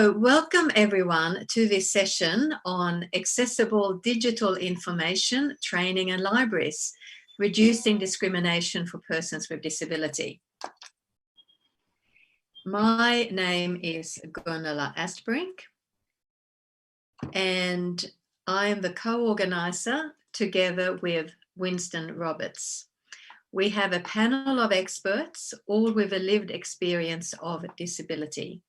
So welcome everyone to this session on accessible digital information, training and libraries, reducing discrimination for persons with disability. My name is Gunela Astbrink and I am the co-organizer together with Winston Roberts. We have a panel of experts, all with a lived experience of disability.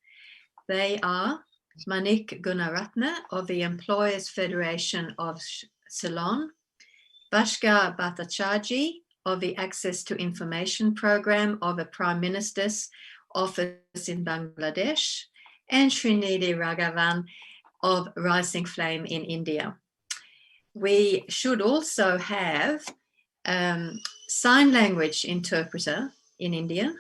They are Manique Gunaratne of the Employers Federation of Ceylon, Vashkar Bhattachearjee of the Access to Information Program of the Prime Minister's Office in Bangladesh, and Srinidhi Raghava of Rising Flame in India. We should also have sign language interpreter in India.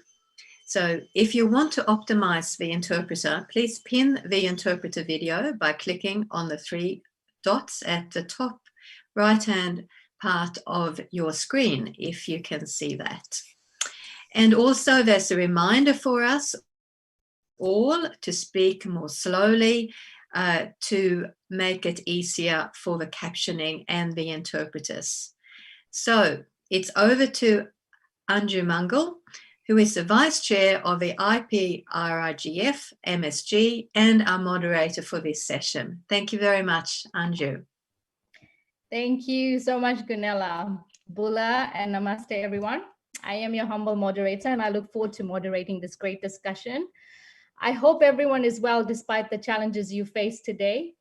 So if you want to optimize the interpreter, please pin the interpreter video by clicking on the 3 dots at the top right-hand part of your screen, if you can see that. And also there's a reminder for us all to speak more slowly to make it easier for the captioning and the interpreters. So it's over to Anju Mangal, who is the Vice Chair of the IPRIGF MSG and our moderator for this session. Thank you very much, Anju. Thank you so much, Gunela. Bula and namaste, everyone. I am your humble moderator, and I look forward to moderating this great discussion. I hope everyone is well despite the challenges you face today.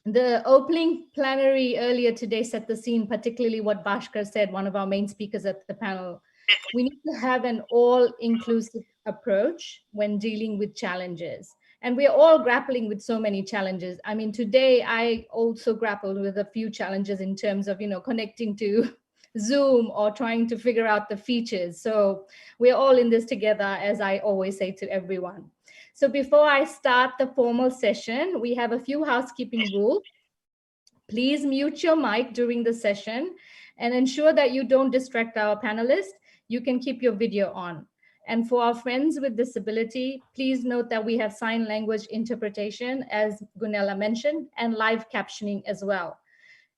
The opening plenary earlier today set the scene, particularly what Vashkar said, one of our main speakers at the panel. We need to have an all-inclusive approach when dealing with challenges. And we're all grappling with so many challenges. I mean, today I also grappled with a few challenges in terms of, connecting to Zoom or trying to figure out the features. So we're all in this together, as I always say to everyone. So before I start the formal session, we have a few housekeeping rules. Please mute your mic during the session and ensure that you don't distract our panelists. You can keep your video on. And for our friends with disability, please note that we have sign language interpretation, as Gunela mentioned, and live captioning as well.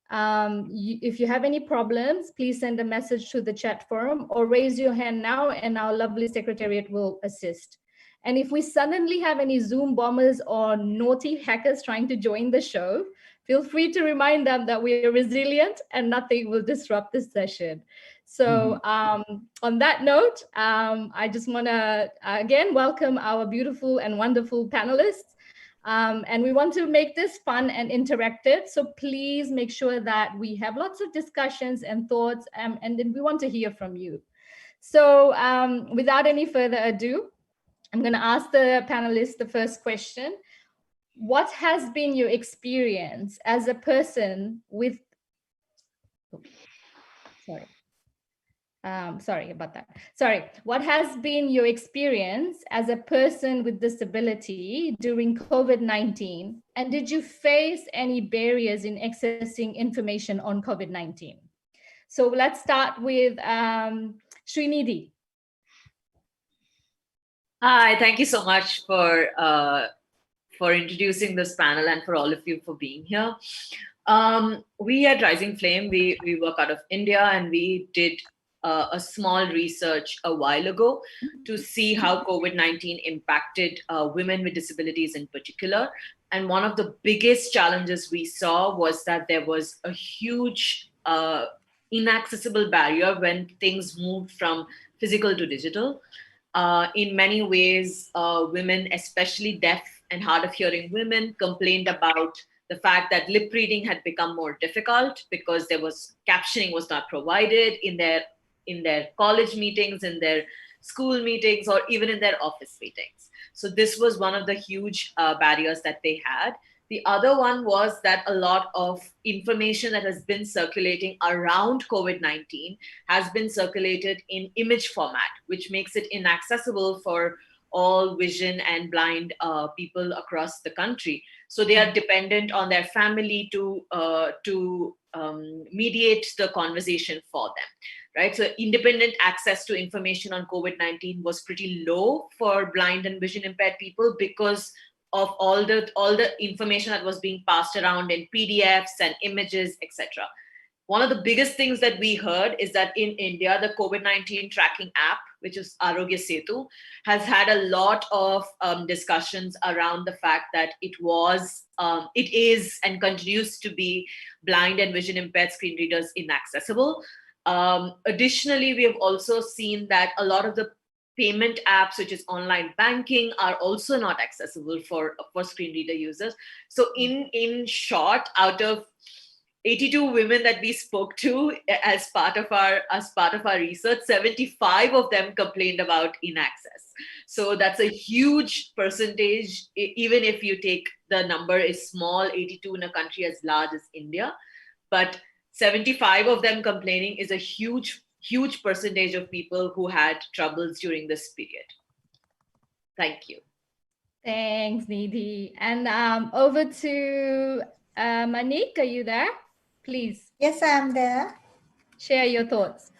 If you have any problems, please send a message to the chat forum or raise your hand now and our lovely secretariat will assist. And if we suddenly have any Zoom bombers or naughty hackers trying to join the show, feel free to remind them that we are resilient and nothing will disrupt this session. So on that note, I just want to again welcome our beautiful and wonderful panelists. And we want to make this fun and interactive. So please make sure that we have lots of discussions and thoughts, and then we want to hear from you. So without any further ado, I'm going to ask the panelists the first question. What has been your experience as a person with, sorry about that. Sorry, what has been your experience as a person with disability during COVID-19? And did you face any barriers in accessing information on COVID-19? So let's start with Srinidhi. Hi, thank you so much for introducing this panel and for all of you for being here. We at Rising Flame, we work out of India, and we did a small research a while ago to see how COVID-19 impacted women with disabilities in particular. And one of the biggest challenges we saw was that there was a huge inaccessible barrier when things moved from physical to digital. In many ways, women, especially deaf and hard of hearing women, complained about the fact that lip reading had become more difficult because captioning was not provided in their college meetings, in their school meetings, or even in their office meetings. So this was one of the huge barriers that they had. The other one was that a lot of information that has been circulating around COVID-19 has been circulated in image format, which makes it inaccessible for all vision and blind people across the country. So they are dependent on their family to mediate the conversation for them, right? So independent access to information on COVID-19 was pretty low for blind and vision impaired people because of all the information that was being passed around in PDFs and images, etc. One of the biggest things that we heard is that in India, the COVID-19 tracking app, which is Arogya Setu, has had a lot of discussions around the fact that it is, and continues to be blind and vision impaired screen readers inaccessible. Additionally, we have also seen that a lot of the payment apps, which is online banking, are also not accessible for screen reader users. So in short, out of 82 women that we spoke to as part of our research, 75 of them complained about inaccess. So that's a huge percentage. Even if you take the number is small, 82 in a country as large as India, but 75 of them complaining is a huge percentage of people who had troubles during this period. Thank you. Thanks, Nidhi. And over to Manique, are you there? Please. Yes, I am there. Share your thoughts.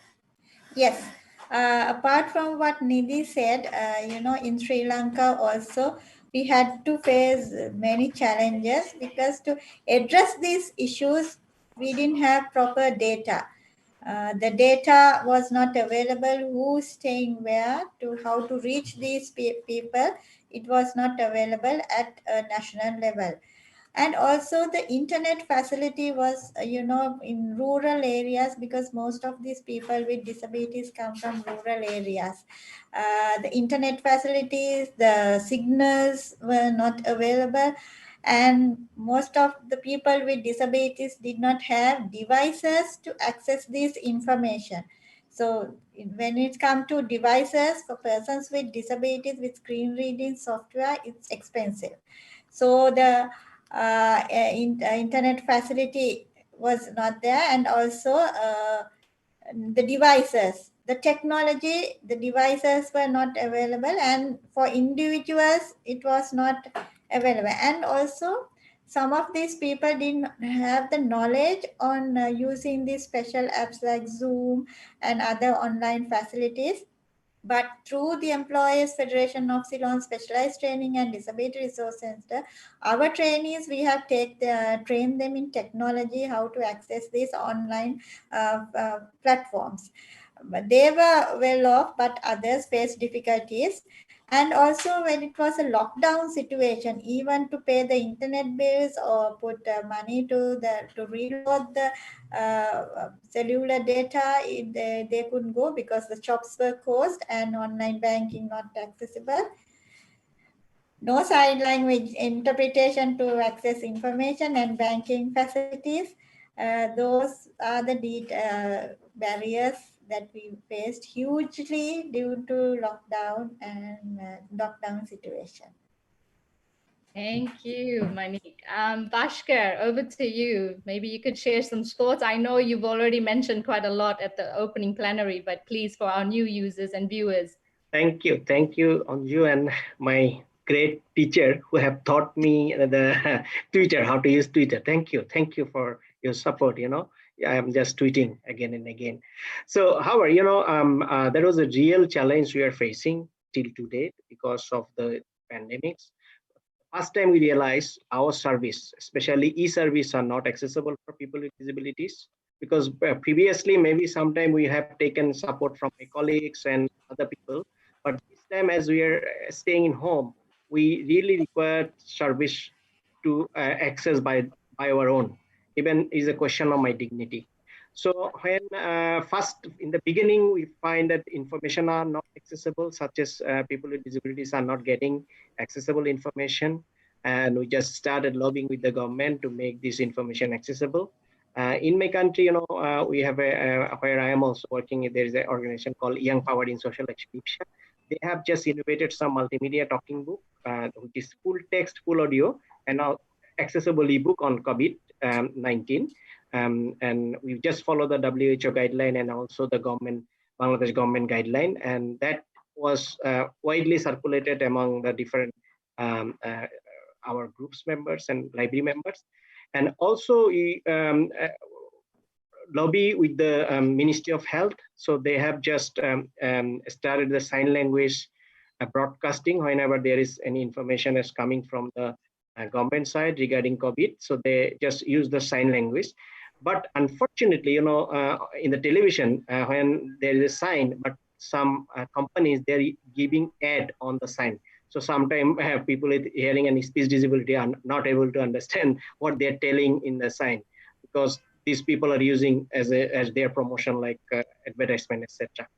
Yes. Apart from what Nidhi said, in Sri Lanka also, we had to face many challenges because to address these issues, we didn't have proper data. The data was not available, who's staying where, to how to reach these people. It was not available at a national level. And also the internet facility was, in rural areas, because most of these people with disabilities come from rural areas. The internet facilities, the signals were not available, and most of the people with disabilities did not have devices to access this information. So when it comes to devices for persons with disabilities with screen reading software, it's expensive. So the internet facility was not there, and also the devices, the technology, the devices were not available, and for individuals it was not available. And also some of these people didn't have the knowledge on using these special apps like Zoom and other online facilities. But through the Employers Federation of Ceylon Specialized Training and Disability Resource Center, our trainees, we have trained them in technology, how to access these online platforms. But they were well off, but others faced difficulties. And also when it was a lockdown situation, even to pay the internet bills or put money to reload the cellular data, they couldn't go because the shops were closed and online banking not accessible. No sign language interpretation to access information and banking facilities. Those are the barriers that we faced hugely due to lockdown and lockdown situation. Thank you, Manique. Vashkar, over to you. Maybe you could share some thoughts. I know you've already mentioned quite a lot at the opening plenary, but please, for our new users and viewers. Thank you, Anju, and my great teacher who have taught me the Twitter, how to use Twitter. Thank you for your support. I am just tweeting again and again. So, however, there was a real challenge we are facing till today because of the pandemics. First time we realized our service, especially e-service, are not accessible for people with disabilities, because previously maybe sometime we have taken support from my colleagues and other people, but this time as we are staying in home, we really require service to access by our own. Even is a question of my dignity. So when first in the beginning we find that information are not accessible, such as people with disabilities are not getting accessible information, and we just started lobbying with the government to make this information accessible. In my country, we have where I am also working, there is an organization called Young Power in Social Exclusion. They have just innovated some multimedia talking book, which is full text, full audio, and now accessible ebook on COVID-19. And we just follow the WHO guideline and also the Bangladesh government guideline, and that was widely circulated among the different our groups members and library members. And also we lobby with the Ministry of Health. So they have just started the sign language broadcasting whenever there is any information is coming from the government side regarding COVID. So they just use the sign language. But unfortunately, in the television, when there is a sign, but some companies, they're giving ad on the sign. So sometimes people with hearing and speech disability are not able to understand what they're telling in the sign, because these people are using as their promotion, like advertisement, etc.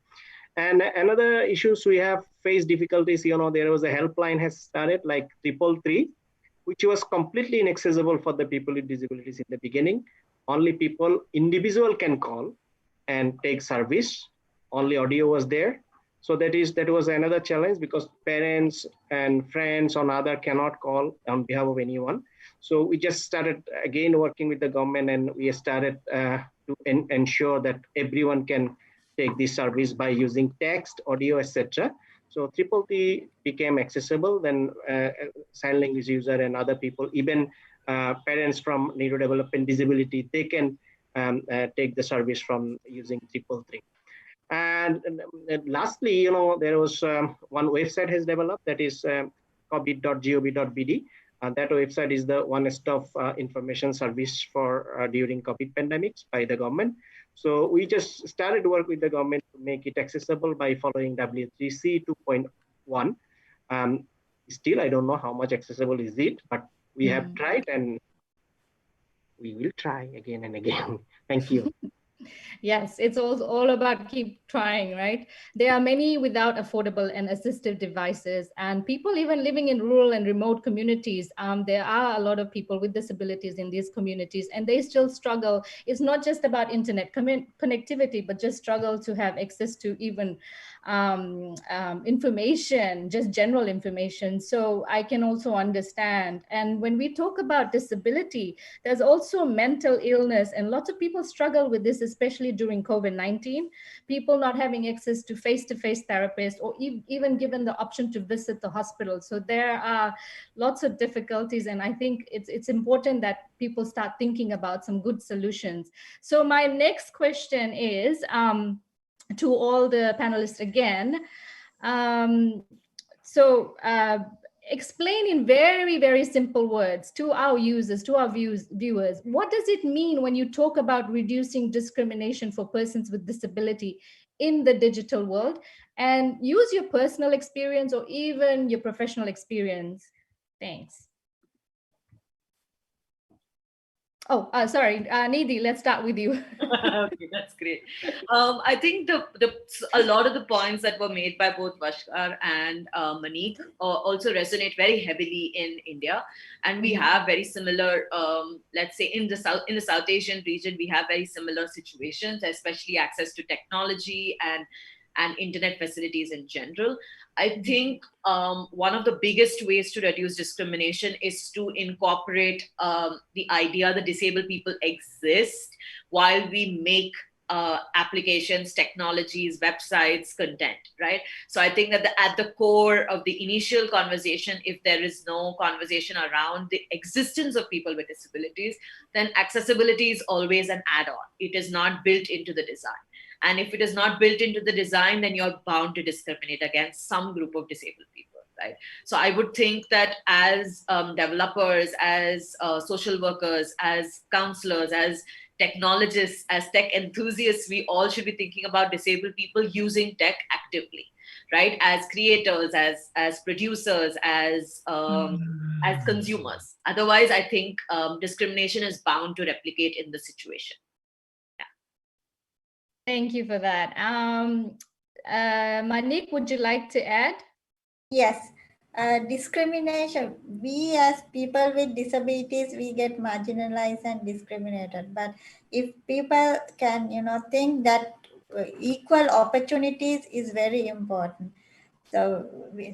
And another issues we have faced difficulties, there was a helpline has started like 333, which was completely inaccessible for the people with disabilities in the beginning. Only individual can call and take service. Only audio was there. So that was another challenge, because parents and friends on other cannot call on behalf of anyone. So we just started again working with the government, and we started to ensure that everyone can take this service by using text, audio, etc. So 333 became accessible. Then sign language user and other people, even parents from neurodevelopment disability, they can take the service from using 333. And lastly, there was one website has developed, that is covid.gov.bd. And that website is the one-stop information service for during COVID pandemics by the government. So we just started to work with the government to make it accessible by following W3C 2.1. Still, I don't know how much accessible is it, but we have tried, and we will try again and again. Thank you. Yes, it's all about keep trying, right? There are many without affordable and assistive devices, and people even living in rural and remote communities. There are a lot of people with disabilities in these communities, and they still struggle. It's not just about internet connectivity, but just struggle to have access to even information, just general information. So I can also understand. And when we talk about disability, there's also mental illness, and lots of people struggle with this, especially during COVID-19, people not having access to face-to-face therapists, or even given the option to visit the hospital. So there are lots of difficulties, and I think it's important that people start thinking about some good solutions. So my next question is to all the panelists again. Explain in very, very simple words to our users, to our viewers, what does it mean when you talk about reducing discrimination for persons with disability in the digital world? And use your personal experience or even your professional experience. Thanks. Oh, sorry, Nidhi, let's start with you. Okay, that's great. I think a lot of the points that were made by both Vashkar and Manique also resonate very heavily in India, and we have very similar. Let's say in the South Asian region, we have very similar situations, especially access to technology and internet facilities in general. I think one of the biggest ways to reduce discrimination is to incorporate the idea that disabled people exist while we make applications, technologies, websites, content, right? So I think that at the core of the initial conversation, if there is no conversation around the existence of people with disabilities, then accessibility is always an add-on. It is not built into the design. And if it is not built into the design, then you're bound to discriminate against some group of disabled people, right? So I would think that as developers, as social workers, as counselors, as technologists, as tech enthusiasts, we all should be thinking about disabled people using tech actively, right? As creators, as producers, as consumers. Otherwise, I think discrimination is bound to replicate in the situation. Thank you for that. Manique, would you like to add? Yes. Discrimination. We as people with disabilities, we get marginalized and discriminated. But if people can, think that equal opportunities is very important. So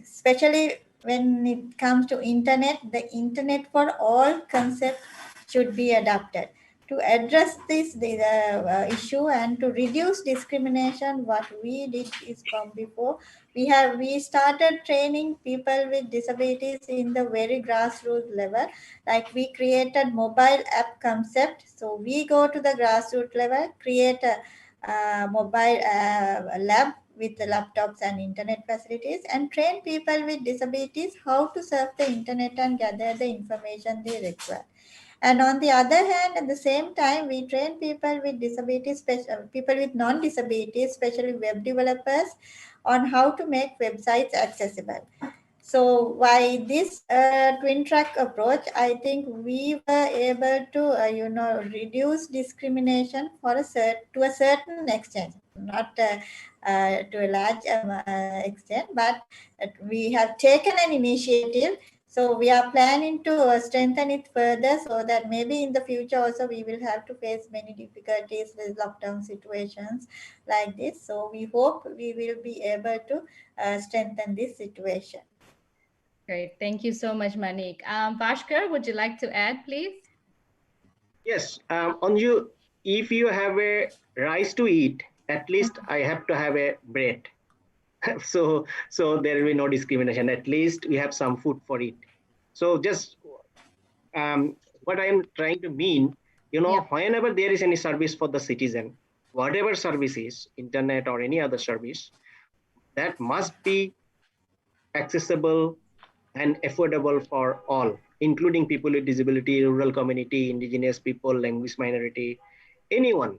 especially when it comes to internet, the internet for all concept should be adopted. To address this issue and to reduce discrimination, what we did is from before, we started training people with disabilities in the very grassroots level. Like we created mobile app concept. So we go to the grassroots level, create a mobile lab with the laptops and internet facilities, and train people with disabilities how to surf the internet and gather the information they require. And on the other hand, at the same time, we train people with disabilities, people with non-disabilities, especially web developers, on how to make websites accessible. So by this twin track approach, I think we were able to, reduce discrimination to a certain extent, not to a large extent, but we have taken an initiative. So we are planning to strengthen it further so that maybe in the future also we will have to face many difficulties with lockdown situations like this. So we hope we will be able to strengthen this situation. Great. Thank you so much, Manique. Vashkar, would you like to add, please? Yes, Anju, if you have a rice to eat, at least I have to have a bread. so there will be no discrimination. At least we have some food for it. So just what I am trying to mean, whenever there is any service for the citizen, whatever service is, internet or any other service, that must be accessible and affordable for all, including people with disability, rural community, indigenous people, language minority, anyone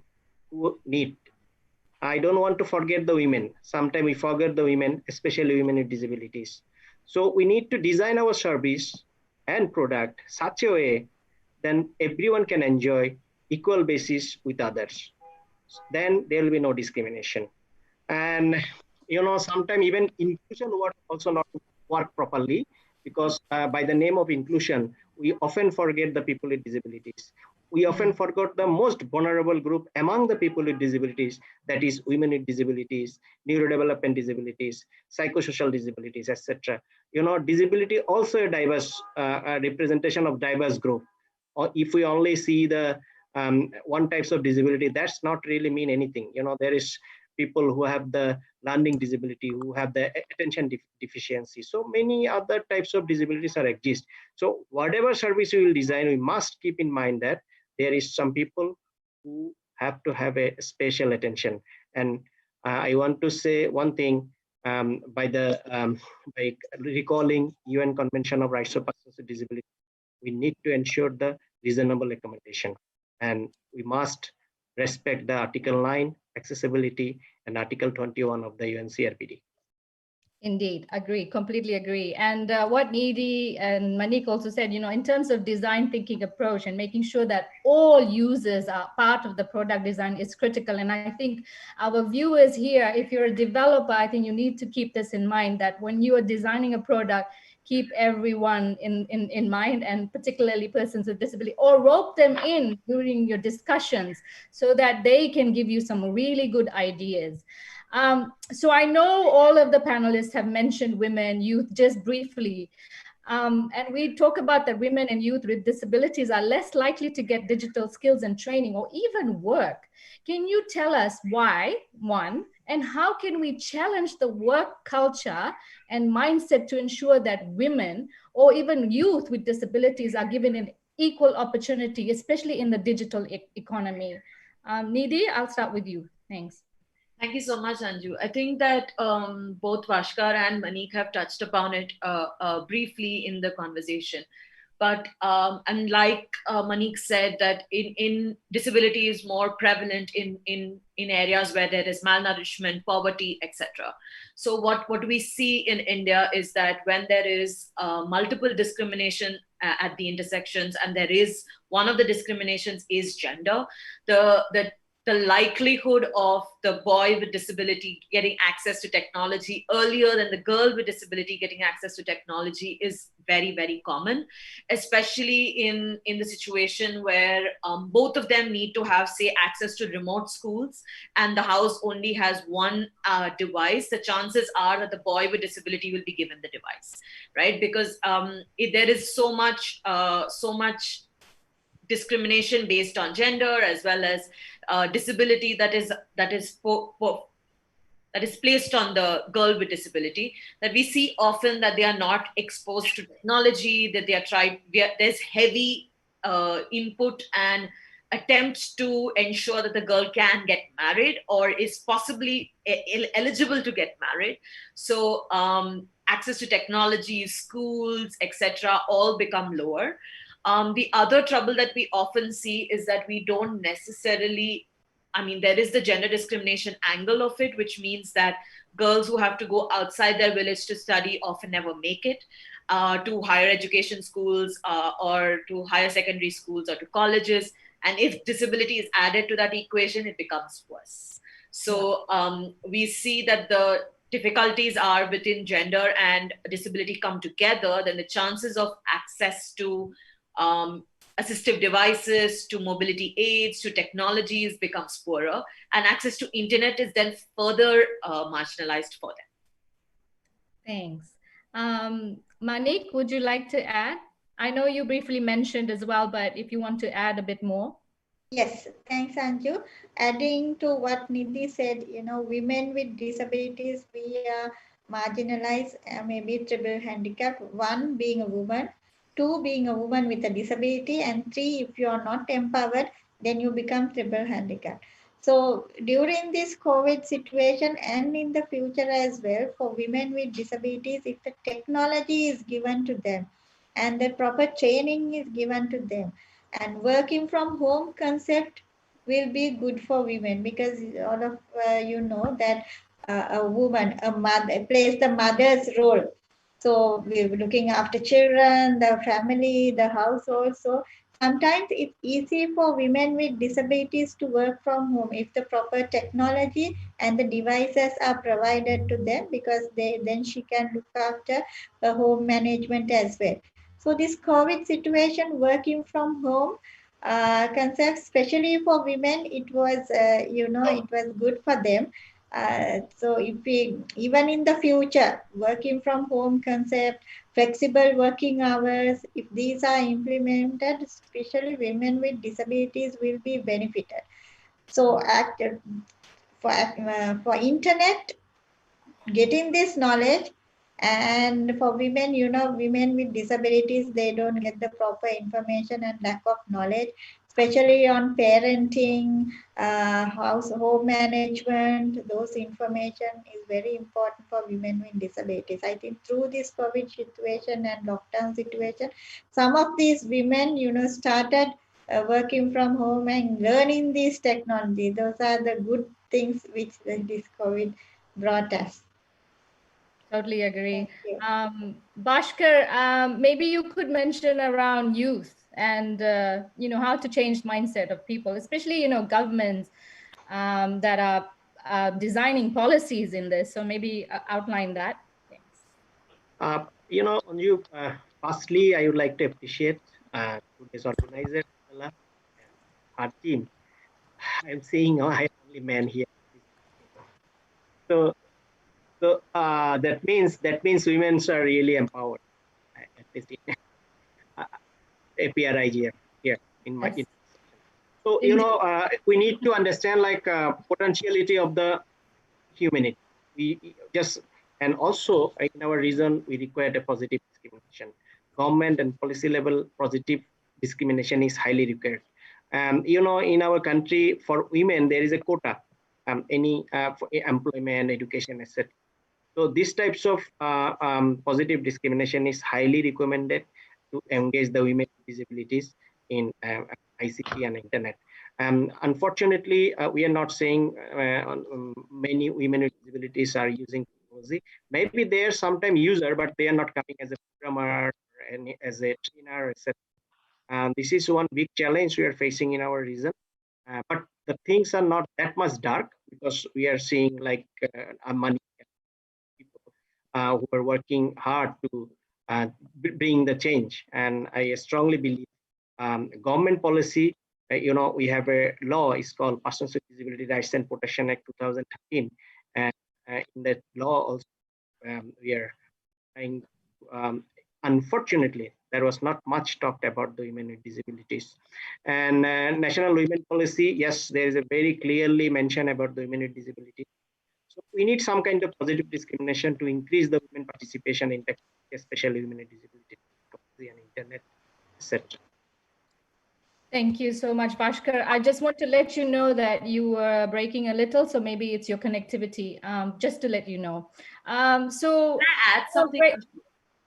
who need. I don't want to forget the women. Sometimes we forget the women, especially women with disabilities. So we need to design our service and product such a way then everyone can enjoy equal basis with others. Then there will be no discrimination. And sometimes even inclusion work also not work properly, because by the name of inclusion, we often forget the people with disabilities. We often forget the most vulnerable group among the people with disabilities, that is women with disabilities, neurodevelopment disabilities, psychosocial disabilities, etc. Disability also a diverse representation of diverse group. Or if we only see the one types of disability, that's not really mean anything. There is people who have the learning disability, who have the attention deficiency. So many other types of disabilities are exist. So whatever service we will design, we must keep in mind that there is some people who have to have a special attention. And I want to say one thing by recalling UN Convention of Rights of Persons with Disability, we need to ensure the reasonable accommodation, and we must respect the Article 9, accessibility, and Article 21 of the UNCRPD. Indeed, agree, completely agree. And what Nidhi and Manique also said, in terms of design thinking approach and making sure that all users are part of the product design is critical. And I think our viewers here, if you're a developer, I think you need to keep this in mind, that when you are designing a product, keep everyone in mind, and particularly persons with disability, or rope them in during your discussions so that they can give you some really good ideas. So I know all of the panelists have mentioned women, youth, just briefly. And we talk about that women and youth with disabilities are less likely to get digital skills and training or even work. Can you tell us why, one, and how can we challenge the work culture and mindset to ensure that women or even youth with disabilities are given an equal opportunity, especially in the digital economy? Nidhi, I'll start with you. Thanks. Thank you so much, Anju. I think that both Vashkar and Manique have touched upon it briefly in the conversation. But and like Manique said, that in disability is more prevalent in areas where there is malnourishment, poverty, etc. So what we see in India is that when there is multiple discrimination at the intersections, and there is one of the discriminations is gender, the likelihood of the boy with disability getting access to technology earlier than the girl with disability getting access to technology is very, very common, especially in the situation where both of them need to have, say, access to remote schools, and the house only has one device. The chances are that the boy with disability will be given the device, right? Because there is so much discrimination based on gender, as well as disability that is placed on the girl with disability, that we see often that they are not exposed to technology, that there's heavy input and attempts to ensure that the girl can get married or is possibly eligible to get married. So access to technology, schools, etc., all become lower. The other trouble that we often see is that we don't necessarily, I mean, there is the gender discrimination angle of it, which means that girls who have to go outside their village to study often never make it to higher education schools or to higher secondary schools or to colleges. And if disability is added to that equation, it becomes worse. So we see that the difficulties are within gender and disability come together, then the chances of access to assistive devices, to mobility aids, to technologies becomes poorer, and access to internet is then further marginalized for them. Thanks. Manique, would you like to add? I know you briefly mentioned as well, but if you want to add a bit more. Yes, thanks, Anju. Adding to what Nidhi said, women with disabilities, we are marginalized, maybe triple handicap. One, being a woman. Two, being a woman with a disability. And three, if you are not empowered, then you become triple handicap. So during this COVID situation and in the future as well, for women with disabilities, if the technology is given to them and the proper training is given to them, and working from home concept will be good for women, because all of you know that a woman, a mother, plays the mother's role. So we're looking after children, the family, the household. So sometimes it's easy for women with disabilities to work from home if the proper technology and the devices are provided to them, because then she can look after the home management as well. So this COVID situation, working from home concept, especially for women, it was, it was good for them. So if we, even in the future, working from home concept, flexible working hours, if these are implemented, especially women with disabilities will be benefited. So for internet, getting this knowledge, and for women, women with disabilities, they don't get the proper information and lack of knowledge, especially on parenting, home management. Those information is very important for women with disabilities. I think through this COVID situation and lockdown situation, some of these women, started working from home and learning this technology. Those are the good things which this COVID brought us. Totally agree. Bhaskar, maybe you could mention around youth and, how to change mindset of people, especially, governments that are designing policies in this. So maybe outline that. Thanks. Anju, firstly, I would like to appreciate today's organizer, Gunela, and our team. I'm seeing I am only man here. So that means women are really empowered, at least in APRIGF here in my. Yes. So we need to understand potentiality of the humanity. We just, and also in our region we require a positive discrimination. Government and policy level positive discrimination is highly required. In our country for women there is a quota, for employment, education, etc. So these types of positive discrimination is highly recommended to engage the women with disabilities in ICT and internet. Unfortunately, we are not saying many women with disabilities are using technology. Maybe they are sometimes user, but they are not coming as a programmer or as a trainer, etc. This is one big challenge we are facing in our region. But the things are not that much dark, because we are seeing money people who are working hard to bring the change. And I strongly believe government policy, we have a law, it's called Persons with Disability Rights and Protection Act 2013. And in that law also, we are trying to, unfortunately, there was not much talked about the women with disabilities. And National Women Policy, yes, there is a very clearly mention about the women with disabilities. So we need some kind of positive discrimination to increase the women participation in technology, especially women with disabilities, and internet, etc. Thank you so much, Vashkar. I just want to let you know that you were breaking a little, so maybe it's your connectivity, just to let you know. So, Can I add something?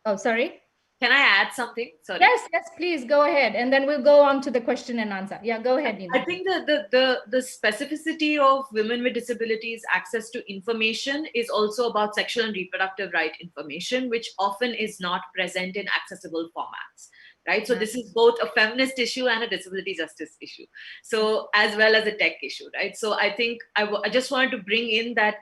Oh, sorry. Can I add something? Sorry. Yes, please go ahead. And then we'll go on to the question and answer. Yeah, go ahead, Nina. I think that the specificity of women with disabilities access to information is also about sexual and reproductive right information, which often is not present in accessible formats. Right. So this is both a feminist issue and a disability justice issue. So as well as a tech issue. Right. So I think I just wanted to bring in that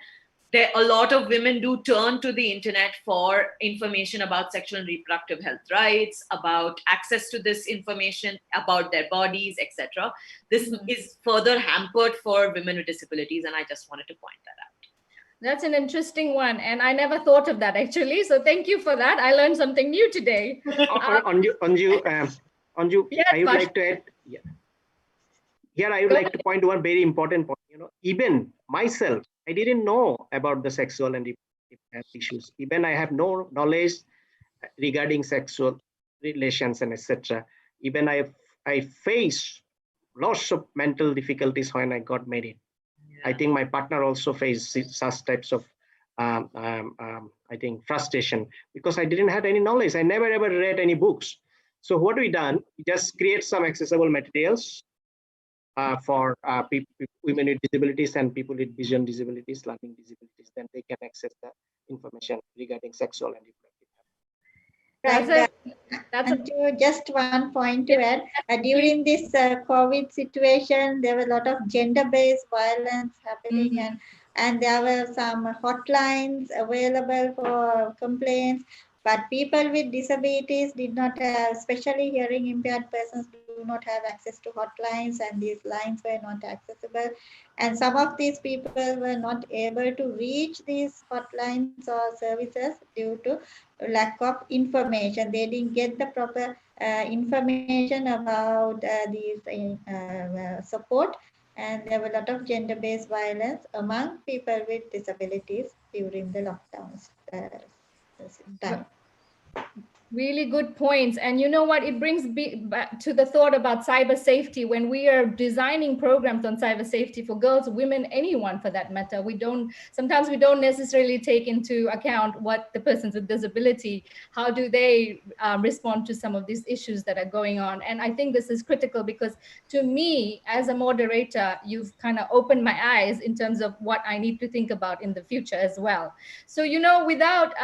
a lot of women do turn to the internet for information about sexual and reproductive health rights, about access to this information, about their bodies, etc. This is further hampered for women with disabilities, and I just wanted to point that out. That's an interesting one, and I never thought of that actually. So thank you for that. I learned something new today. Anju, yes, I would like to add. Yeah. Here, I would like to point to one very important point. Even myself, I didn't know about the sexual and reproductive health issues. Even I have no knowledge regarding sexual relations and etc. Even I faced lots of mental difficulties when I got married. I think my partner also faced such types of I think frustration because I didn't have any knowledge. I never ever read any books. So what we done? We just create some accessible materials for women with disabilities and people with vision disabilities, learning disabilities. Then they can access the information regarding sexual and reproductive health. Right. Just one point to add. During this COVID situation, there were a lot of gender-based violence happening, and there were some hotlines available for complaints. But people with disabilities did not have, especially hearing impaired persons, do not have access to hotlines, and these lines were not accessible. And some of these people were not able to reach these hotlines or services due to lack of information. They didn't get the proper information about these support, and there were a lot of gender-based violence among people with disabilities during the lockdowns time. Really good points. And you know what, it brings back to the thought about cyber safety. When we are designing programs on cyber safety for girls, women, anyone for that matter, sometimes we don't necessarily take into account what the persons with disability, how do they respond to some of these issues that are going on. And I think this is critical because to me, as a moderator, you've kind of opened my eyes in terms of what I need to think about in the future as well. So, without,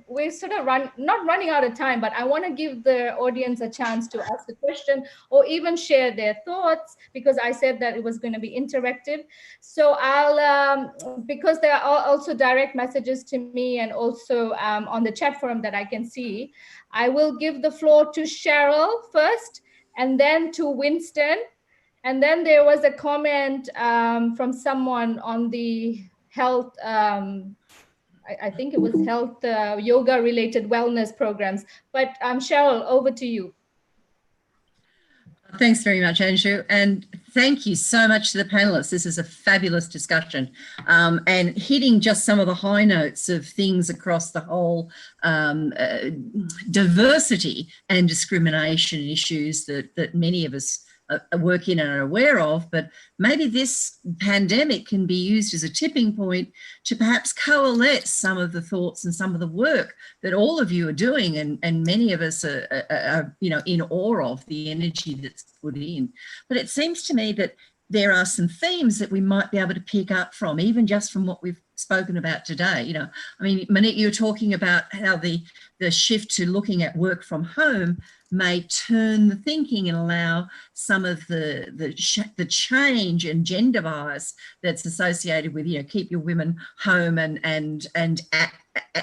we're sort of not running out of time, but I want to give the audience a chance to ask a question or even share their thoughts, because I said that it was going to be interactive. So I'll, because there are also direct messages to me and also on the chat forum that I can see, I will give the floor to Cheryl first, and then to Winston. And then there was a comment from someone on the health, I think it was health, yoga related wellness programs. But Cheryl, over to you. Thanks very much, Anju. And thank you so much to the panelists. This is a fabulous discussion and hitting just some of the high notes of things across the whole diversity and discrimination issues that many of us work in and are aware of, but maybe this pandemic can be used as a tipping point to perhaps coalesce some of the thoughts and some of the work that all of you are doing, and many of us are in awe of the energy that's put in. But it seems to me that there are some themes that we might be able to pick up from, even just from what we've spoken about today. I mean, Manique, you're talking about how the shift to looking at work from home may turn the thinking and allow some of the change and gender bias that's associated with, keep your women home and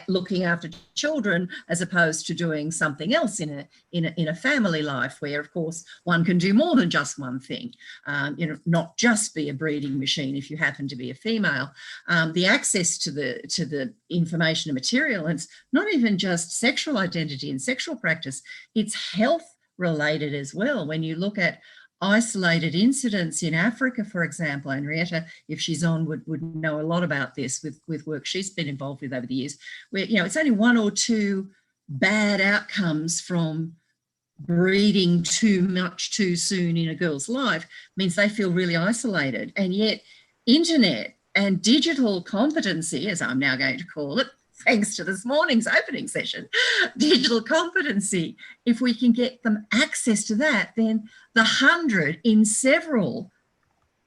looking after children, as opposed to doing something else in a family life, where of course one can do more than just one thing, not just be a breeding machine if you happen to be a female. The access to the information and material, and it's not even just sexual identity and sexual practice, it's health related as well. When you look at isolated incidents in Africa, for example, Henrietta, if she's on, would know a lot about this with work she's been involved with over the years, where it's only one or two bad outcomes from breeding too much too soon in a girl's life means they feel really isolated. And yet internet and digital competency, as I'm now going to call it, thanks to this morning's opening session, digital competency, if we can get them access to that, then the 100 in several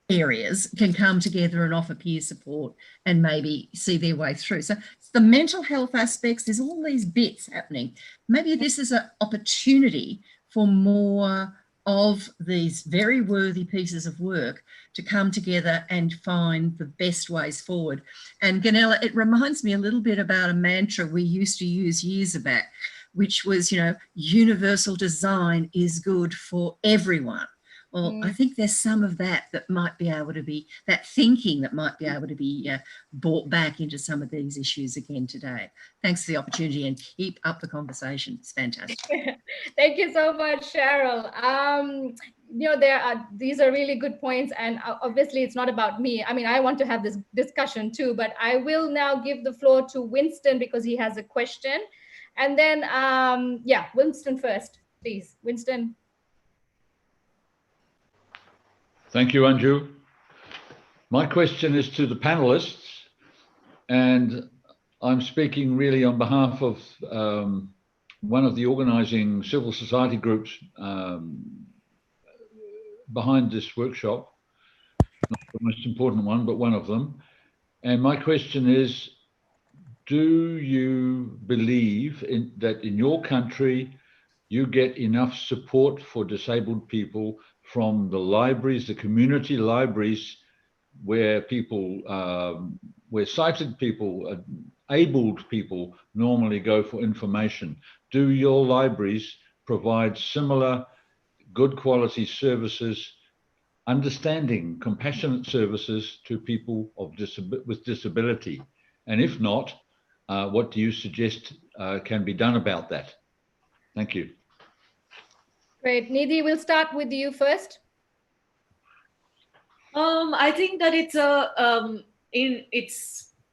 areas can come together and offer peer support and maybe see their way through. So it's the mental health aspects, there's all these bits happening. Maybe this is an opportunity for more of these very worthy pieces of work to come together and find the best ways forward. And Gunela, it reminds me a little bit about a mantra we used to use years back, which was, you know, universal design is good for everyone. Well, I think there's some of that that might be able to be, that thinking that might be able to be brought back into some of these issues again today. Thanks for the opportunity and keep up the conversation. It's fantastic. Thank you so much, Cheryl. You know, these are really good points, and obviously it's not about me. I mean, I want to have this discussion too, but I will now give the floor to Winston because he has a question. And then, yeah, Winston first, please. Winston. Thank you, Anju. My question is to the panelists, and I'm speaking really on behalf of one of the organizing civil society groups behind this workshop, not the most important one, but one of them. And my question is, do you believe that in your country, you get enough support for disabled people from the libraries, the community libraries, where people, where sighted people, abled people normally go for information? Do your libraries provide similar good quality services, understanding, compassionate services to people with disability? And if not, what do you suggest can be done about that? Thank you. Great. Nidhi, we'll start with you first. I think that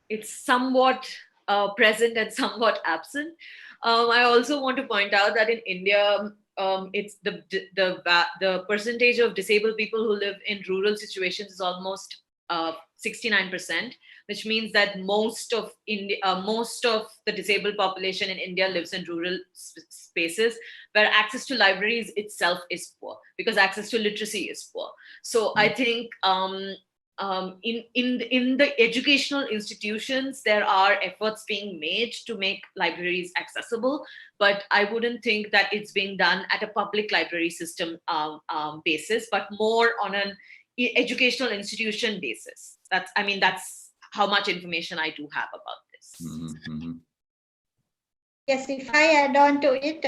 it's somewhat present and somewhat absent. I also want to point out that in India, it's the percentage of disabled people who live in rural situations is almost 69%, which means that most of the disabled population in India lives in rural spaces where access to libraries itself is poor because access to literacy is poor. So I think in the educational institutions, there are efforts being made to make libraries accessible, but I wouldn't think that it's being done at a public library system basis, but more on an educational institution basis. That's how much information I do have about this. Mm-hmm. Yes, if I add on to it,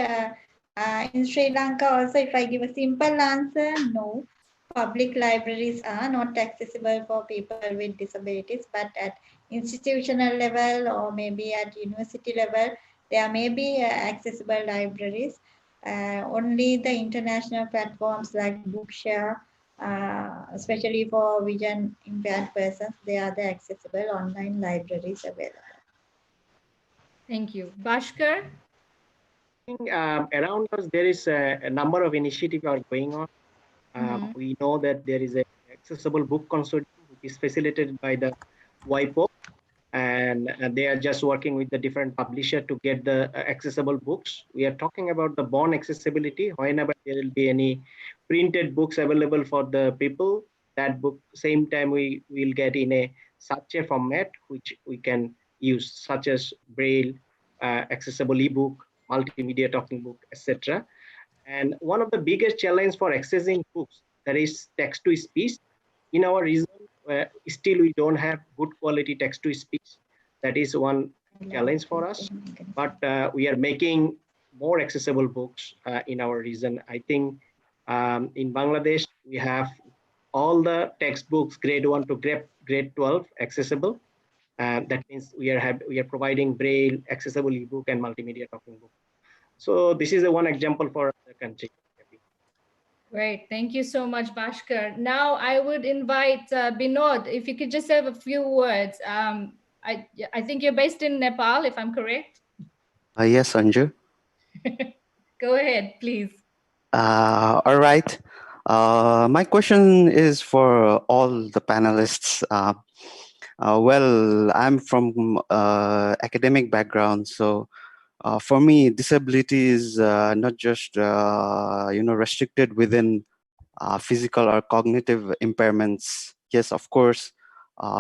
in Sri Lanka also, if I give a simple answer, no. Public libraries are not accessible for people with disabilities, but at institutional level or maybe at university level, there may be accessible libraries. Only the international platforms like Bookshare, especially for vision impaired persons, they are the accessible online libraries available. Thank you. Bhaskar? Around us, there is a number of initiatives are going on. We know that there is an accessible book consortium which is facilitated by the WIPO, and they are just working with the different publisher to get the accessible books. We are talking about the born accessibility. Whenever there will be any printed books available for the people, that book same time we will get in such a format which we can use, such as Braille, accessible ebook, multimedia talking book, etc. And one of the biggest challenges for accessing books, that is text to speech. In our region, still we don't have good quality text to speech. That is one challenge for us. But we are making more accessible books in our region. I think in Bangladesh, we have all the textbooks grade 1 to grade 12 accessible. That means we are providing Braille, accessible ebook, and multimedia talking book. So this is one example for the country. Great, thank you so much, Bhaskar. Now I would invite Binod, if you could just have a few words. I think you're based in Nepal, if I'm correct. Yes, Anju. Go ahead, please. All right. My question is for all the panelists. Well, I'm from academic background, so for me, disability is not just restricted within physical or cognitive impairments. Yes, of course,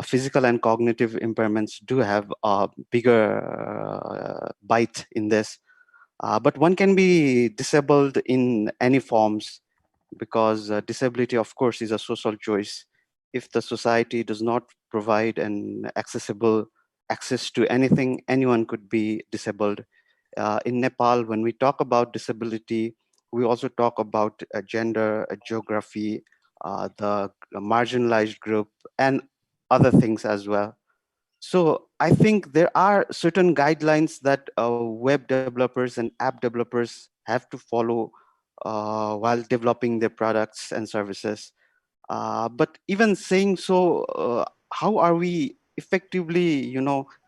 physical and cognitive impairments do have a bigger bite in this. But one can be disabled in any forms because disability, of course, is a social choice. If the society does not provide an accessible access to anything, anyone could be disabled. In Nepal, when we talk about disability, we also talk about gender, geography, the marginalized group, and other things as well. So I think there are certain guidelines that web developers and app developers have to follow while developing their products and services. But even saying so, how are we effectively,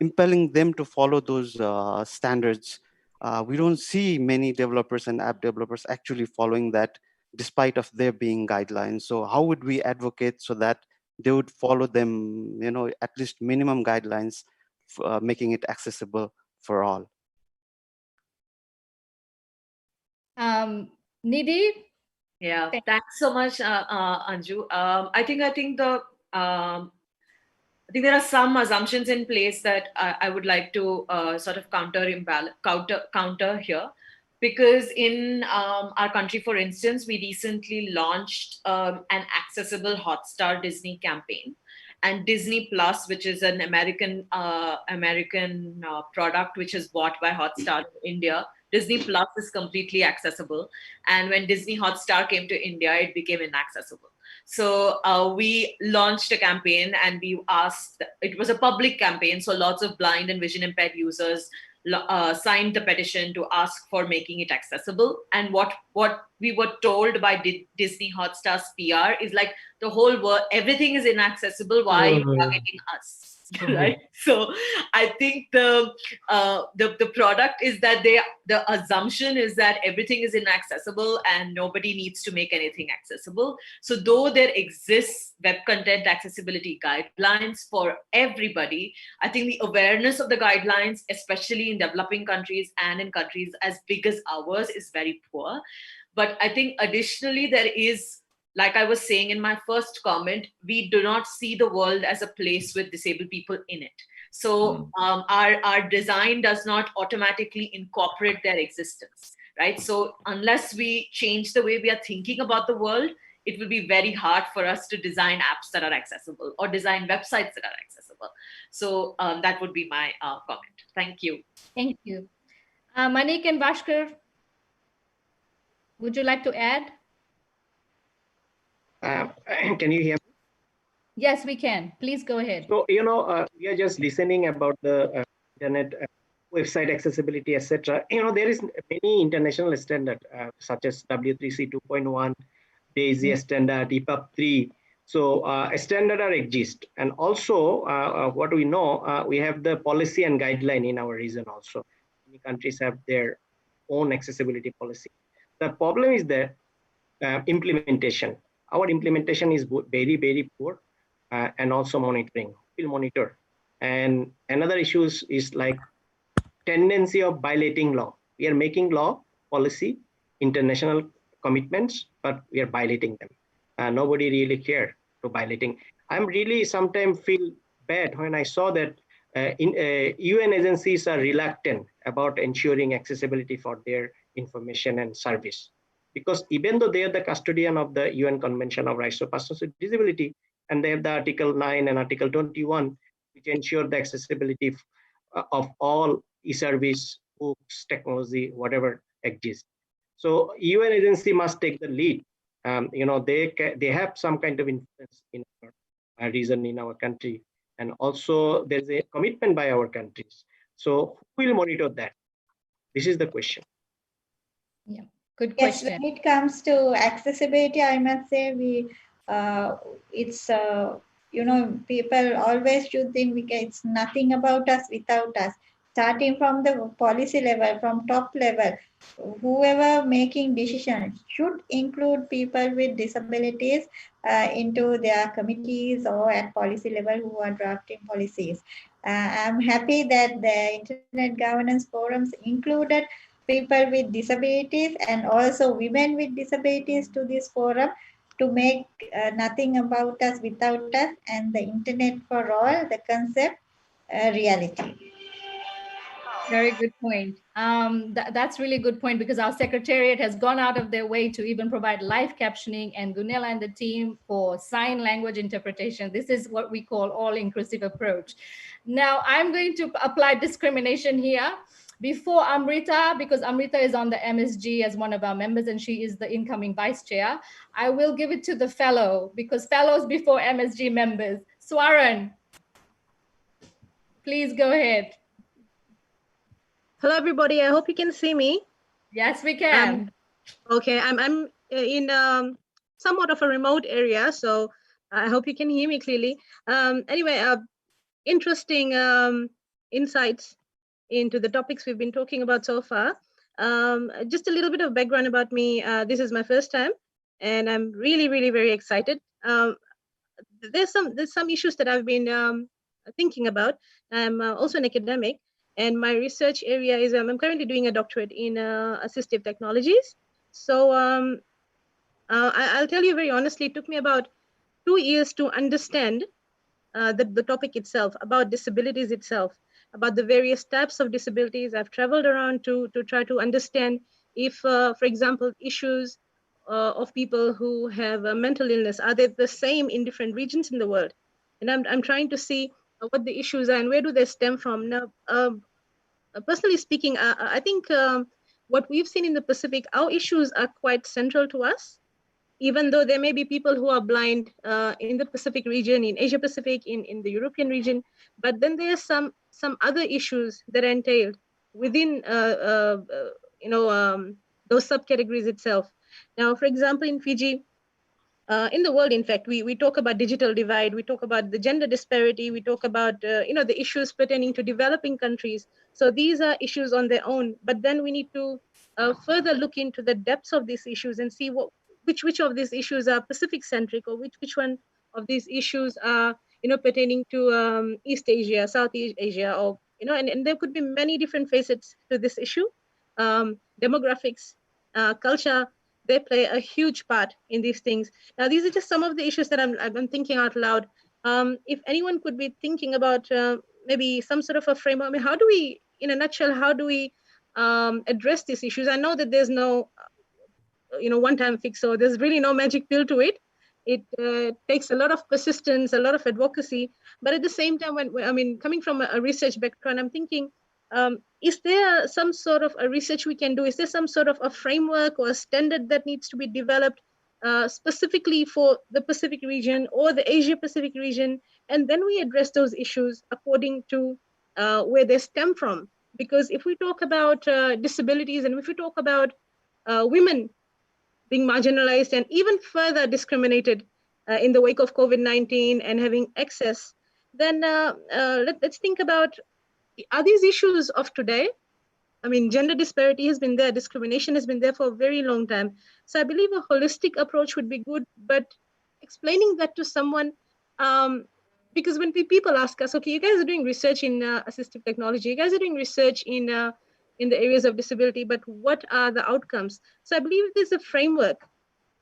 impelling them to follow those standards? We don't see many developers and app developers actually following that, despite of there being guidelines. So how would we advocate so that they would follow them, at least minimum guidelines, making it accessible for all? Nidhi? Yeah, thanks so much, Anju. I think there are some assumptions in place that I would like to sort of counter here, because in our country, for instance, we recently launched an accessible Hotstar Disney campaign, and Disney Plus, which is an American product which is bought by Hotstar in India. Disney Plus is completely accessible, and when Disney Hotstar came to India, it became inaccessible. So we launched a campaign, and we asked, it was a public campaign, so lots of blind and vision impaired users signed the petition to ask for making it accessible. And what we were told by Disney Hotstar's PR is like, the whole world, everything is inaccessible, why are you targeting us? Right? So I think the product is that the assumption is that everything is inaccessible and nobody needs to make anything accessible. So though there exists web content accessibility guidelines for everybody, I think the awareness of the guidelines, especially in developing countries and in countries as big as ours, is very poor. But I think additionally there is, like I was saying in my first comment, we do not see the world as a place with disabled people in it. So our design does not automatically incorporate their existence, right? So unless we change the way we are thinking about the world, it will be very hard for us to design apps that are accessible or design websites that are accessible. So that would be my comment. Thank you. Thank you. Manique and Vashkar, would you like to add? Can you hear me? Yes, we can. Please go ahead. So, we are just listening about the internet website accessibility, etc. There is many international standards such as W3C 2.1, DAISY standard, EPUB 3. So a standard are exist. And also what we know, we have the policy and guideline in our region also. Many countries have their own accessibility policy. The problem is that implementation. Our implementation is very, very poor, and also monitoring. We'll monitor. And another issue is like tendency of violating law. We are making law, policy, international commitments, but we are violating them. Nobody really care to violating. I'm really sometimes feel bad when I saw that UN agencies are reluctant about ensuring accessibility for their information and service. Because even though they are the custodian of the UN Convention of Rights of Persons with Disability, and they have the Article 9 and Article 21, which ensure the accessibility of all e-service, books, technology, whatever exists. So UN agency must take the lead. They have some kind of influence in our region, in our country, and also there's a commitment by our countries. So who will monitor that? This is the question. Yeah. Good question. Yes, when it comes to accessibility, I must say people always should think it's nothing about us without us. starting from the policy level, from top level, whoever making decisions should include people with disabilities into their committees or at policy level who are drafting policies. I'm happy that the Internet Governance Forums included people with disabilities and also women with disabilities to this forum to make nothing about us without us and the Internet for all, the concept, reality. Very good point. That's really good point because our secretariat has gone out of their way to even provide live captioning, and Gunela and the team for sign language interpretation. This is what we call all-inclusive approach. Now I'm going to apply discrimination here before Amrita, because Amrita is on the MSG as one of our members and she is the incoming vice chair. I will give it to the fellow because fellows before MSG members. Swaran, please go ahead. Hello, everybody. I hope you can see me. Yes, we can. Okay, I'm in somewhat of a remote area, so I hope you can hear me clearly. Anyway, interesting insights into the topics we've been talking about so far. Just a little bit of background about me. This is my first time, and I'm really, really very excited. There's some issues that I've been thinking about. I'm also an academic. And my research area is, I'm currently doing a doctorate in assistive technologies. So I'll tell you very honestly, it took me about 2 years to understand the topic itself, about disabilities itself, about the various types of disabilities. I've traveled around to try to understand if, for example, issues of people who have a mental illness, are they the same in different regions in the world? And I'm trying to see what the issues are and where do they stem from. Now, personally speaking, I think what we've seen in the Pacific, our issues are quite central to us, even though there may be people who are blind in the Pacific region, in Asia Pacific, in the European region, but then there's some other issues that are entailed within those subcategories itself. Now, for example, in Fiji, in the world, in fact, we talk about digital divide, we talk about the gender disparity, we talk about the issues pertaining to developing countries. So these are issues on their own, but then we need to further look into the depths of these issues and see which of these issues are Pacific centric, or which one of these issues are pertaining to East Asia, Southeast Asia, or and there could be many different facets to this issue. Demographics, culture, they play a huge part in these things. Now, these are just some of the issues that I'm thinking out loud. If anyone could be thinking about maybe some sort of a framework, I mean, how do we, in a nutshell, how do we address these issues? I know that there's no, one-time fix, so there's really no magic pill to it. It takes a lot of persistence, a lot of advocacy. But at the same time, coming from a research background, I'm thinking, is there some sort of a research we can do? Is there some sort of a framework or a standard that needs to be developed specifically for the Pacific region or the Asia Pacific region? And then we address those issues according to where they stem from. Because if we talk about disabilities, and if we talk about women being marginalized and even further discriminated in the wake of COVID-19 and having access, then let's think about, are these issues of today? I mean, gender disparity has been there, discrimination has been there for a very long time. So I believe a holistic approach would be good, but explaining that to someone, because when people ask us, okay, you guys are doing research in assistive technology, you guys are doing research in the areas of disability, but what are the outcomes? So I believe there's a framework,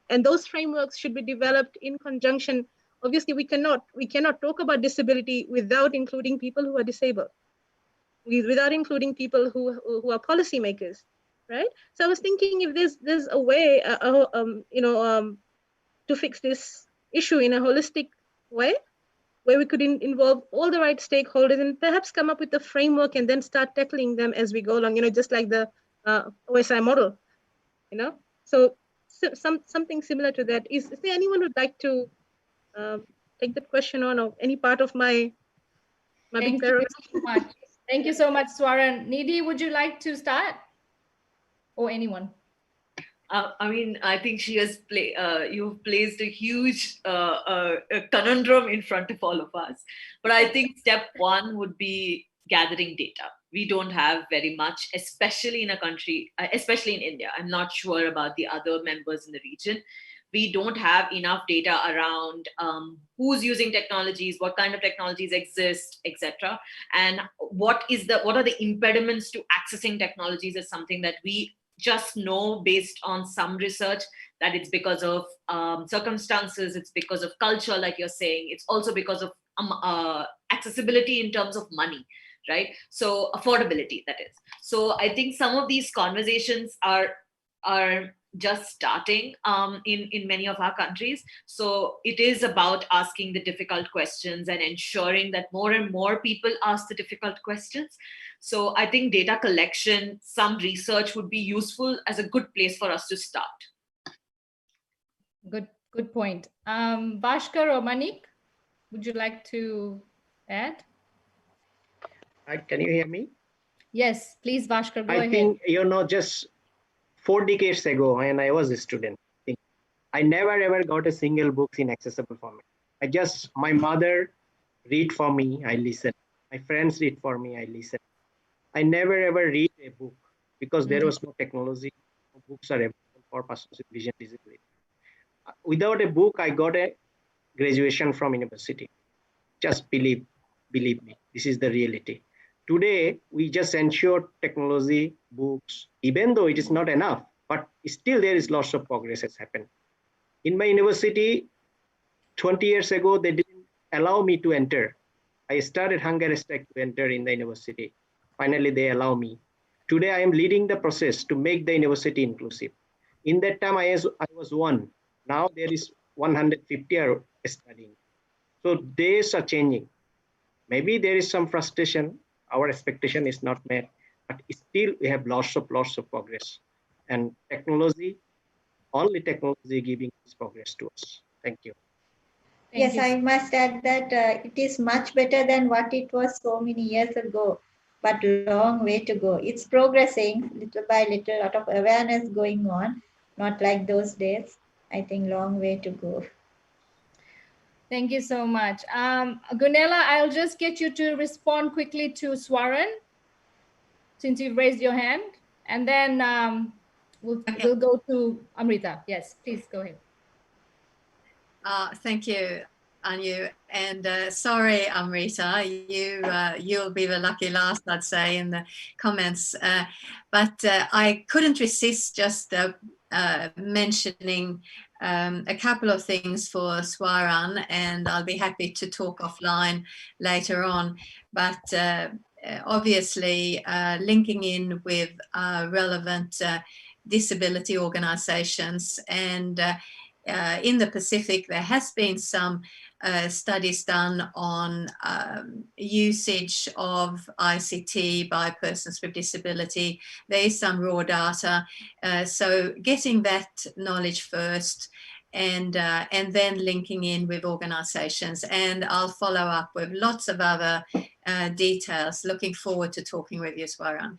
and those frameworks should be developed in conjunction. Obviously, we cannot talk about disability without including people who are disabled, without including people who are policymakers, right? So I was thinking if there's a way, to fix this issue in a holistic way, where we could involve all the right stakeholders and perhaps come up with a framework and then start tackling them as we go along, just like the OSI model, So something similar to that. Is there anyone who'd like to take that question on, or any part of my big parrot? So much. Thank you so much, Swaran. Nidhi, would you like to start? Or anyone? I think she has you've placed a huge a conundrum in front of all of us. But I think step one would be gathering data. We don't have very much, especially in a country, especially in India. I'm not sure about the other members in the region. We don't have enough data around who's using technologies, what kind of technologies exist, etc. And what are the impediments to accessing technologies is something that we just know based on some research, that it's because of circumstances, it's because of culture, like you're saying, it's also because of accessibility in terms of money, right? So affordability, that is. So I think some of these conversations are just starting in many of our countries. So it is about asking the difficult questions and ensuring that more and more people ask the difficult questions. So I think data collection, some research would be useful as a good place for us to start. Good point. Vashkar or Manique, would you like to add? Can you hear me? Yes, please, Vashkar, go ahead. I think, just 4 decades ago, when I was a student, I never ever got a single book in accessible format. My mother read for me, I listen. My friends read for me, I listen. I never ever read a book because there was no technology. Books are available for persons with vision disability. Without a book, I got a graduation from university. Just believe me, this is the reality. Today, we just ensure technology, books, even though it is not enough, but still there is lots of progress has happened. In my university, 20 years ago, they didn't allow me to enter. I started hunger strike to enter in the university. Finally, they allow me. Today, I am leading the process to make the university inclusive. In that time, I was one. Now there is 150 are studying. So days are changing. Maybe there is some frustration. Our expectation is not met, but still we have lots of progress. And only technology giving this progress to us. Thank you. Yes, I must add that it is much better than what it was so many years ago, but long way to go. It's progressing little by little, a lot of awareness going on, not like those days. I think long way to go. Thank you so much. Gunela, I'll just get you to respond quickly to Swaran, since you've raised your hand, and then we'll go to Amrita. Yes, please go ahead. Thank you, Anju. And sorry, Amrita, you'll be the lucky last, I'd say, in the comments. But I couldn't resist just mentioning a couple of things for Swaran, and I'll be happy to talk offline later on. But obviously, linking in with relevant disability organisations, and in the Pacific, there has been some studies done on usage of ICT by persons with disability. There is some raw data, so getting that knowledge first, and then linking in with organisations. And I'll follow up with lots of other details. Looking forward to talking with you, Swaran.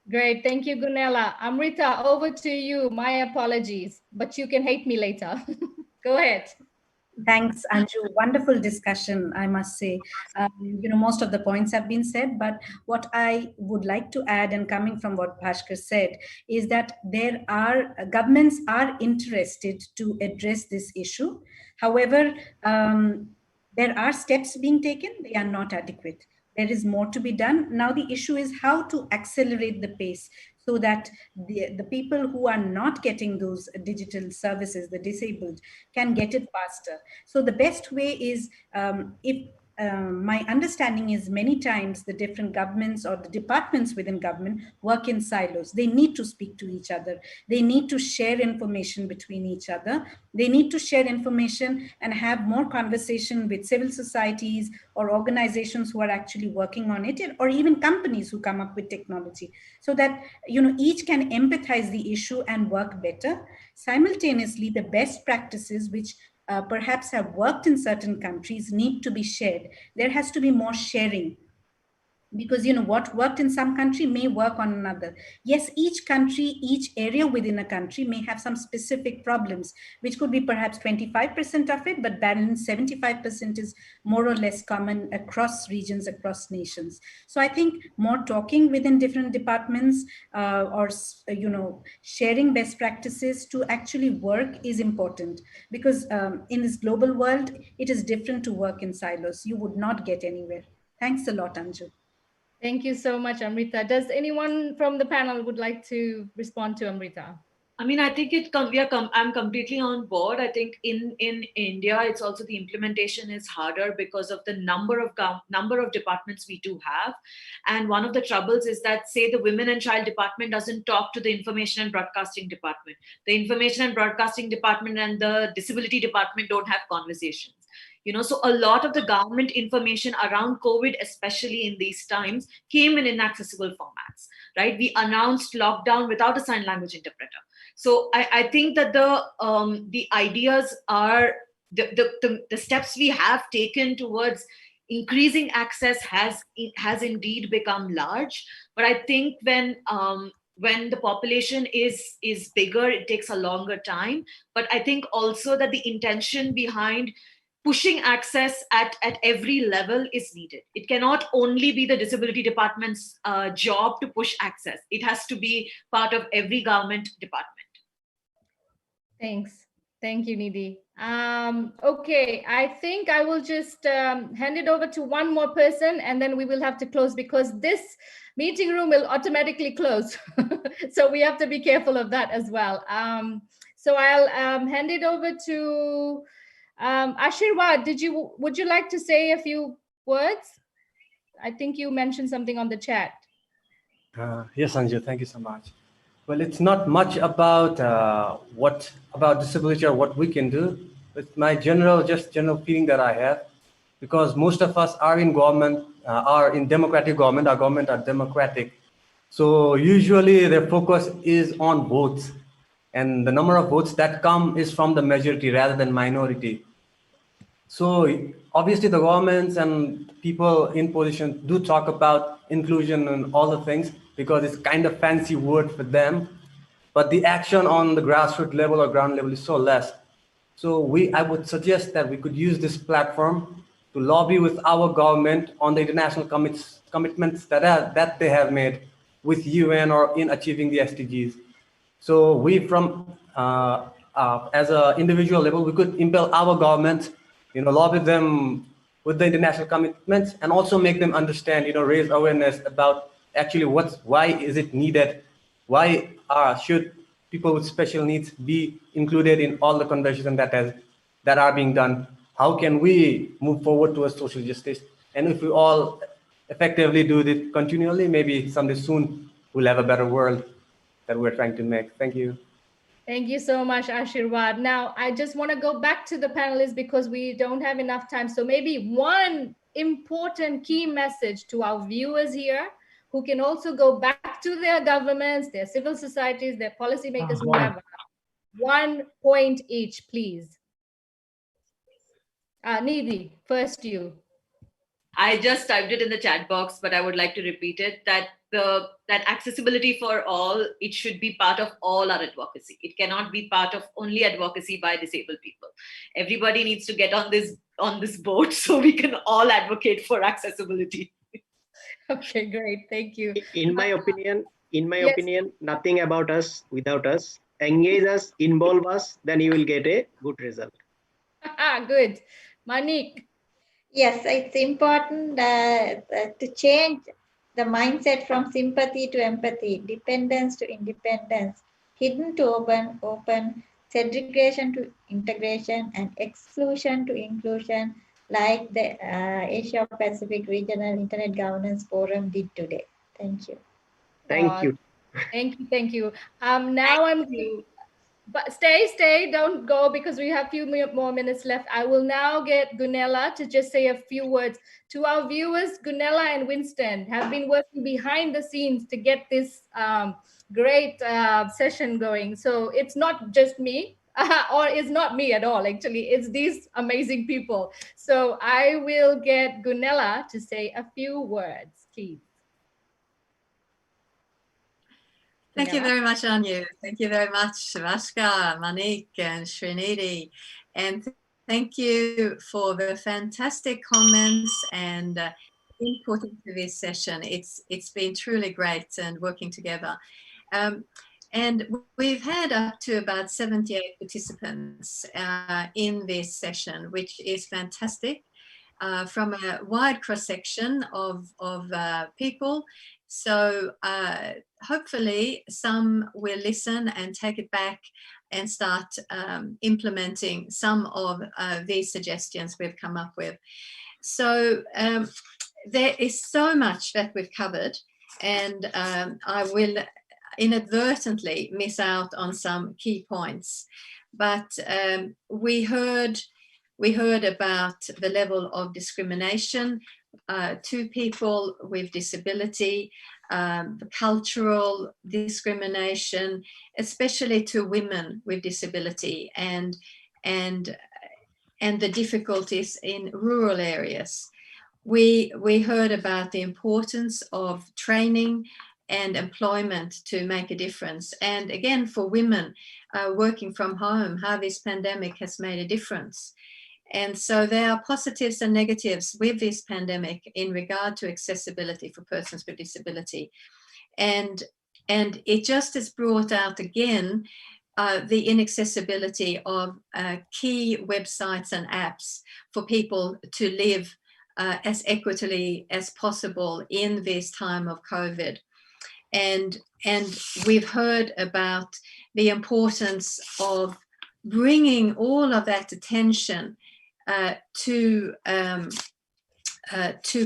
Great, thank you, Gunela. Amrita, over to you. My apologies, but you can hate me later. Go ahead. Thanks, Anju. Wonderful discussion, I must say. Most of the points have been said, but what I would like to add, and coming from what Bhaskar said, is that governments are interested to address this issue. However, there are steps being taken. They are not adequate. There is more to be done. Now the issue is how to accelerate the pace so that the people who are not getting those digital services, the disabled, can get it faster. So the best way is, my understanding is many times the different governments or the departments within government work in silos. They need to speak to each other. They need to share information between each other. They need to share information and have more conversation with civil societies or organizations who are actually working on it, or even companies who come up with technology, so that each can empathize the issue and work better. Simultaneously, the best practices which perhaps have worked in certain countries need to be shared. There has to be more sharing. because what worked in some country may work on another. Yes, each country, each area within a country may have some specific problems, which could be perhaps 25% of it, but balance 75% is more or less common across regions, across nations. So I think more talking within different departments, or sharing best practices to actually work is important, because in this global world it is different to work in silos. You would not get anywhere. Thanks a lot, Anju. Thank you so much, Amrita. Does anyone from the panel would like to respond to Amrita? I mean, I think I'm completely on board. I think in India, it's also the implementation is harder because of the number of departments we do have. And one of the troubles is that, say, the Women and Child Department doesn't talk to the Information and Broadcasting Department. The Information and Broadcasting Department and the Disability Department don't have conversations. So a lot of the government information around COVID, especially in these times, came in inaccessible formats, right? We announced lockdown without a sign language interpreter. So I think that the ideas are, the steps we have taken towards increasing access has indeed become large. But I think when the population is bigger, it takes a longer time. But I think also that the intention behind pushing access at every level is needed. It cannot only be the disability department's job to push access. It has to be part of every government department. Thanks. Thank you, Nidhi. Okay, I think I will just hand it over to one more person, and then we will have to close because this meeting room will automatically close. So we have to be careful of that as well. So I'll hand it over to Ashirwad. Would you like to say a few words? I think you mentioned something on the chat. Yes, Anju, thank you so much. Well, it's not much about about disability or what we can do. It's my general feeling that I have, because most of us are in government, are in democratic government. Our government are democratic, so usually their focus is on votes, and the number of votes that come is from the majority rather than minority. So obviously the governments and people in position do talk about inclusion and all the things because it's kind of fancy word for them, but the action on the grassroots level or ground level is so less. So I would suggest that we could use this platform to lobby with our government on the international commitments that they have made with UN or in achieving the SDGs. So we as an individual level, we could impel our government, lobby them with the international commitments, and also make them understand, raise awareness about actually why is it needed, why should people with special needs be included in all the conventions that are being done. How can we move forward towards social justice? And if we all effectively do this continually, maybe someday soon we'll have a better world that we're trying to make. Thank you. Thank you so much, Ashirwad. Now, I just want to go back to the panelists because we don't have enough time. So maybe one important key message to our viewers here, who can also go back to their governments, their civil societies, their policymakers, whoever. 1 point each, please. Nidhi, first you. I just typed it in the chat box, but I would like to repeat it, that accessibility for all, it should be part of all our advocacy. It cannot be part of only advocacy by disabled people. Everybody needs to get on this boat so we can all advocate for accessibility. Okay, great. Thank you. In my opinion, nothing about us without us. Engage us, involve us, then you will get a good result. Good. Manique. Yes, it's important to change the mindset from sympathy to empathy, dependence to independence, hidden to open, segregation to integration, and exclusion to inclusion, like the Asia Pacific Regional Internet Governance Forum did today. Thank you. Thank you. Thank you. Now but stay, don't go because we have a few more minutes left. I will now get Gunela to just say a few words. To our viewers, Gunela and Winston have been working behind the scenes to get this great session going. So it's not just me. or it's not me at all, actually, it's these amazing people. So I will get Gunela to say a few words, please. Thank you very much, Anju. Thank you very much, Vashkar, Manique, and Srinidhi. And thank you for the fantastic comments and input into this session. It's been truly great and working together. And we've had up to about 78 participants in this session, which is fantastic, from a wide cross-section of people. So hopefully some will listen and take it back and start implementing some of these suggestions we've come up with. So there is so much that we've covered, and I will inadvertently miss out on some key points. But we heard about the level of discrimination to people with disability, cultural discrimination, especially to women with disability, and the difficulties in rural areas. We heard about the importance of training and employment to make a difference. And again, for women working from home, how this pandemic has made a difference. And so there are positives and negatives with this pandemic in regard to accessibility for persons with disability. And it just has brought out again the inaccessibility of key websites and apps for people to live as equitably as possible in this time of COVID. And we've heard about the importance of bringing all of that attention to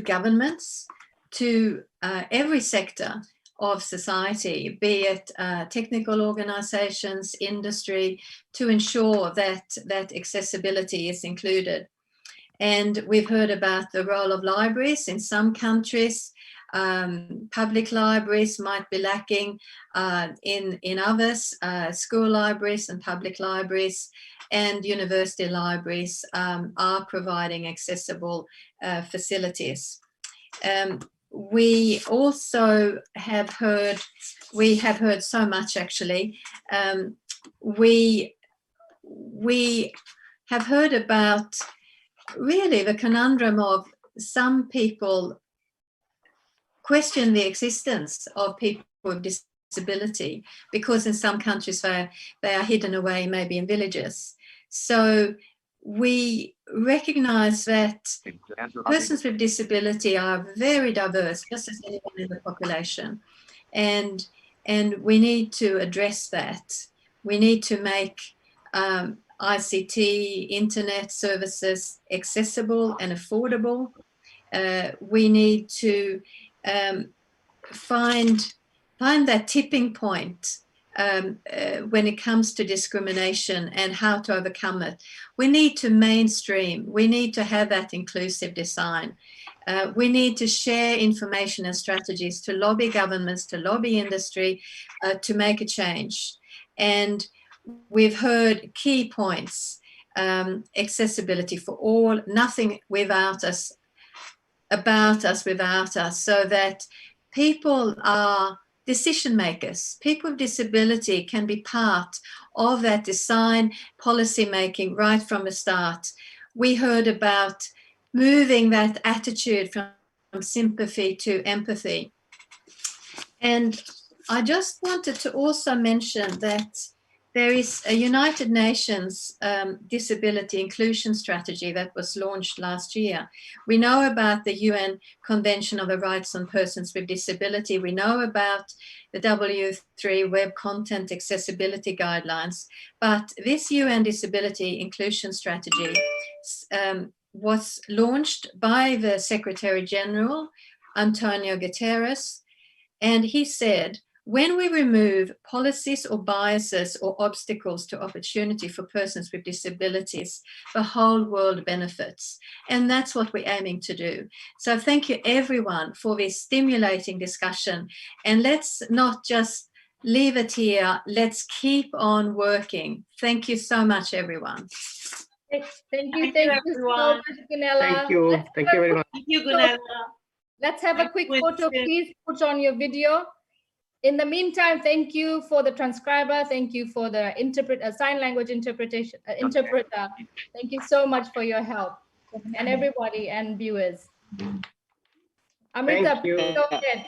governments, to every sector of society, be it technical organizations, industry, to ensure that accessibility is included. And we've heard about the role of libraries in some countries. Public libraries might be lacking in others, school libraries and public libraries, and university libraries are providing accessible facilities. We also have heard, so much actually. We have heard about really the conundrum of some people question the existence of people with disability, because in some countries they are hidden away, maybe in villages. So we recognize that persons with disability are very diverse, just as anyone in the population. And we need to address that. We need to make ICT, internet services accessible and affordable. We need to find that tipping point when it comes to discrimination and how to overcome it. We need to mainstream. We need to have that inclusive design. We need to share information and strategies to lobby governments, to lobby industry, to make a change. And we've heard key points: accessibility for all, nothing without us, about us without us, so that people are decision makers. People with disability can be part of that design, policy making right from the start. We heard about moving that attitude from sympathy to empathy. And I just wanted to also mention that there is a United Nations disability inclusion strategy that was launched last year. We know about the UN Convention on the Rights of Persons with Disability. We know about the W3 Web Content Accessibility Guidelines. But this UN disability inclusion strategy was launched by the Secretary General, Antonio Guterres, and he said, when we remove policies or biases or obstacles to opportunity for persons with disabilities, the whole world benefits. And that's what we're aiming to do. So thank you everyone for this stimulating discussion. And let's not just leave it here. Let's keep on working. Thank you so much, everyone. Thank you so everyone. much, Gunela. Thank you. Thank you very much. Thank you, Gunela. Let's have a quick photo. Winston. Please put on your video. In the meantime, thank you for the transcriber. Thank you for the sign language interpreter. Thank you so much for your help, and everybody and viewers. Amrita, Thank you. go ahead.